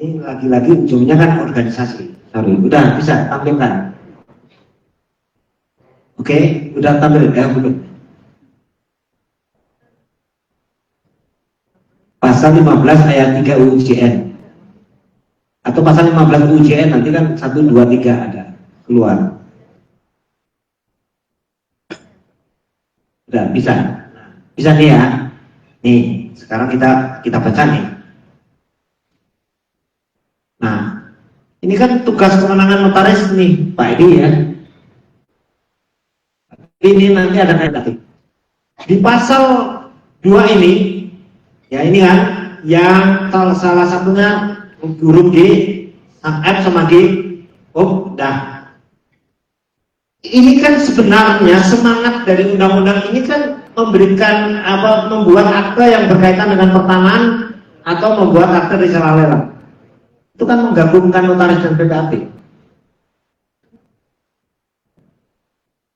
Ini lagi-lagi ujungnya kan organisasi. Sorry, udah bisa tampilkan. Oke, udah tampil ya belum? Pasal 15 ayat 3 UJN. Atau pasal 15 UJN nanti kan 1, 2, 3 ada keluar. Udah bisa. Bisa nih ya. Nih, sekarang kita baca nih. Nah, ini kan tugas kewenangan notaris nih, Pak Edi ya. Ini nanti ada nanti. Di pasal 2 ini, ya ini kan, yang salah satunya huruf G, F sama G, dah. Ini kan sebenarnya semangat dari undang-undang ini kan memberikan membuat akte yang berkaitan dengan pertanahan atau membuat akte risalah lelang. Itu kan menggabungkan notaris dan PPAT.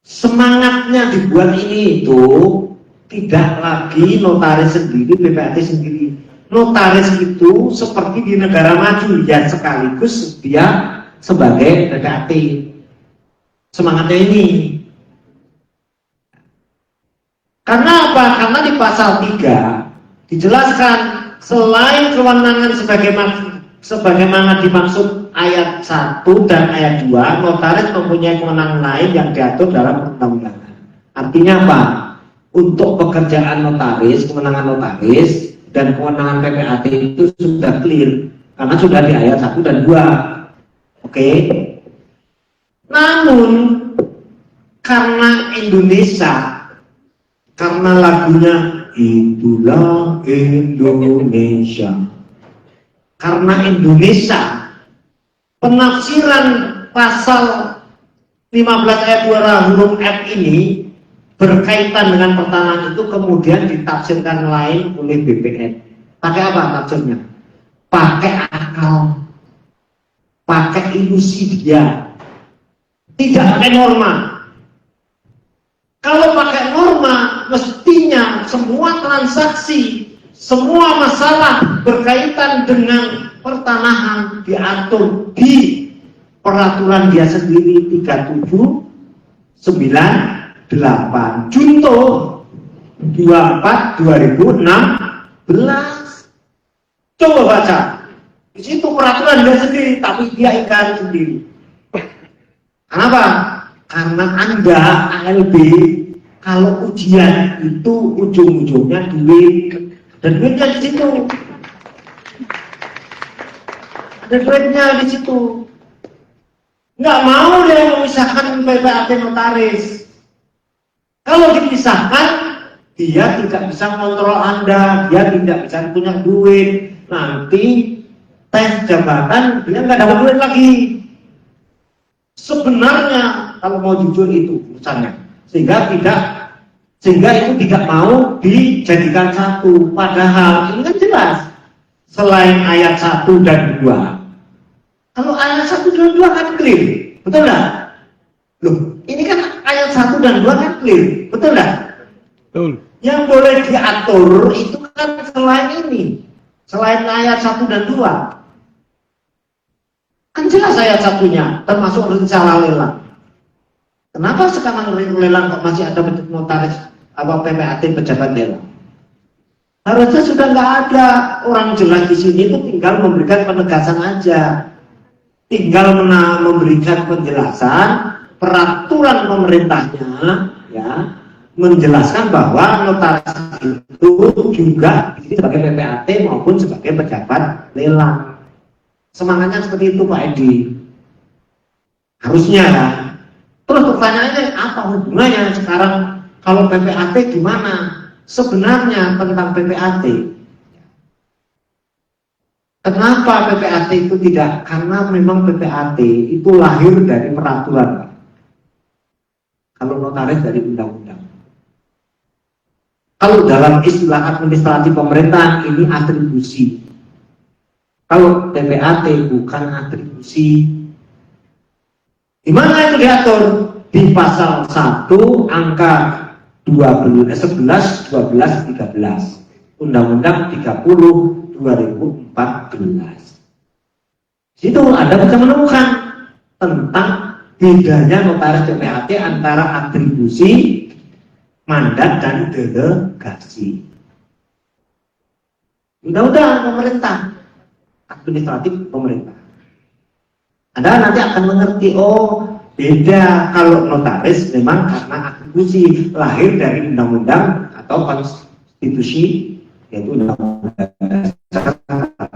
Semangatnya dibuat ini itu tidak lagi notaris sendiri, PPAT sendiri. Notaris itu seperti di negara maju, ya sekaligus dia sebagai PPAT. Semangatnya ini. Karena apa? Karena di pasal 3 dijelaskan selain kewenangan sebagaimana dimaksud ayat 1 dan ayat 2, notaris mempunyai kewenangan lain yang diatur dalam undang-undangan. Artinya apa? Untuk pekerjaan notaris, kewenangan notaris dan kewenangan PPAT itu sudah clear karena sudah di ayat 1 dan 2. Oke. Namun karena Indonesia, karena lagunya Itulah Indonesia, karena Indonesia, penafsiran pasal 15 ayat 2 huruf F ini berkaitan dengan pertanahan itu kemudian ditafsirkan lain oleh BPN. Pakai apa tafsirnya? Pakai akal, pakai ilusi dia, tidak pakai norma. Kalau pakai norma, mestinya semua transaksi, semua masalah berkaitan dengan pertanahan diatur di peraturan dia sendiri 3798 Junto 24 2016. Coba baca. Di situ peraturan dia sendiri, tapi dia ikan sendiri. Kenapa? Karena Anda ALB kalau ujian itu ujung-ujungnya duit, dan duitnya di situ. Ada duitnya di situ. Nggak mau dia memisahkan PPAT notaris. Kalau dipisahkan, dia tidak bisa kontrol Anda, dia tidak bisa punya duit. Nanti tes jabatan dia nggak dapat duit lagi. Sebenarnya kalau mau jujur itu urusannya, sehingga itu tidak mau dijadikan satu. Padahal ini kan jelas selain ayat 1 dan 2. Kalau ayat 1 dan 2 kan clear, betul nggak? Loh, ini kan ayat 1 dan 2 kan clear, betul nggak? Betul. Yang boleh diatur itu kan selain ini, selain ayat 1 dan 2. Kan jelas ayat 1-nya, termasuk risalah lelang. Kenapa sekarang lelang kok masih ada notaris PPAT pejabat lelang? Harusnya sudah nggak ada. Orang jelas di sini itu tinggal memberikan penegasan aja, tinggal memberikan penjelasan peraturan pemerintahnya, ya, menjelaskan bahwa notaris itu juga sebagai PPAT maupun sebagai pejabat lelang. Semangatnya seperti itu Pak Edi. Harusnya kan. Terus pertanyaannya apa hubungannya sekarang kalau PPAT gimana? Sebenarnya tentang PPAT. Kenapa PPAT itu tidak? Karena memang PPAT itu lahir dari peraturan. Kalau notaris dari undang-undang. Kalau dalam istilah administrasi pemerintahan ini atribusi. Kalau PPAT bukan atribusi. Di mana itu diatur? Di pasal 1 angka 11, 12, 13 Undang-Undang 30 2014. Situ Anda bisa menemukan tentang bedanya notaris PPAT antara atribusi, mandat, dan delegasi. Undang-undang pemerintah, administratif pemerintah. Anda nanti akan mengerti, oh beda kalau notaris memang karena atribusi lahir dari undang-undang atau konstitusi, yaitu undang-undang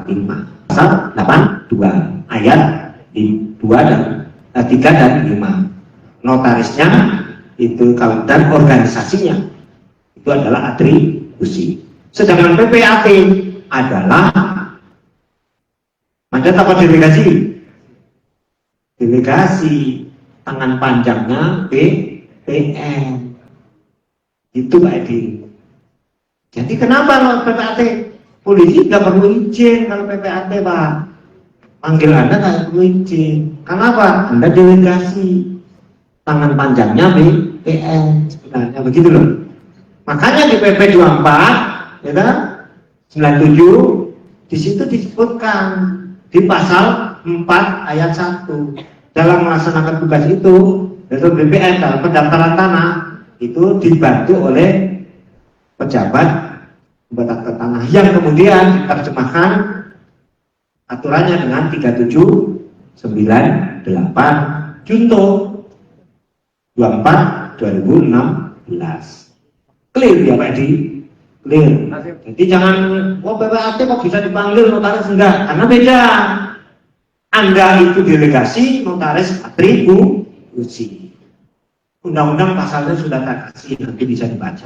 5 pasal 82 ayat 2 dan 3 dan 5. Notarisnya itu kalau dan organisasinya itu adalah atribusi. Sedangkan PPAT adalah mandat apa delegasi? Delegasi, tangan panjangnya BPN. Itu Pak Edi. Jadi kenapa kalau PPAT? Polisi nggak perlu izin kalau PPAT, Pak. Panggil Anda nggak perlu izin. Kenapa? Anda delegasi, tangan panjangnya BPN. Sebenarnya begitu loh. Makanya di PP 24, ya kan, 97, di situ disebutkan di pasal 4 ayat 1 dalam melaksanakan tugas itu, yaitu BPN dalam pendaftaran tanah itu dibantu oleh pejabat pembatas tanah yang kemudian diterjemahkan aturannya dengan 3798 Junto 24 2016. Clear ya Pak Edi? Clear. Jadi jangan, oh PPAT kok bisa dipanggil notaris, enggak, karena beda. Anda itu delegasi, notaris atribusi. Undang-undang pasalnya sudah tak kasih, nanti bisa dibaca.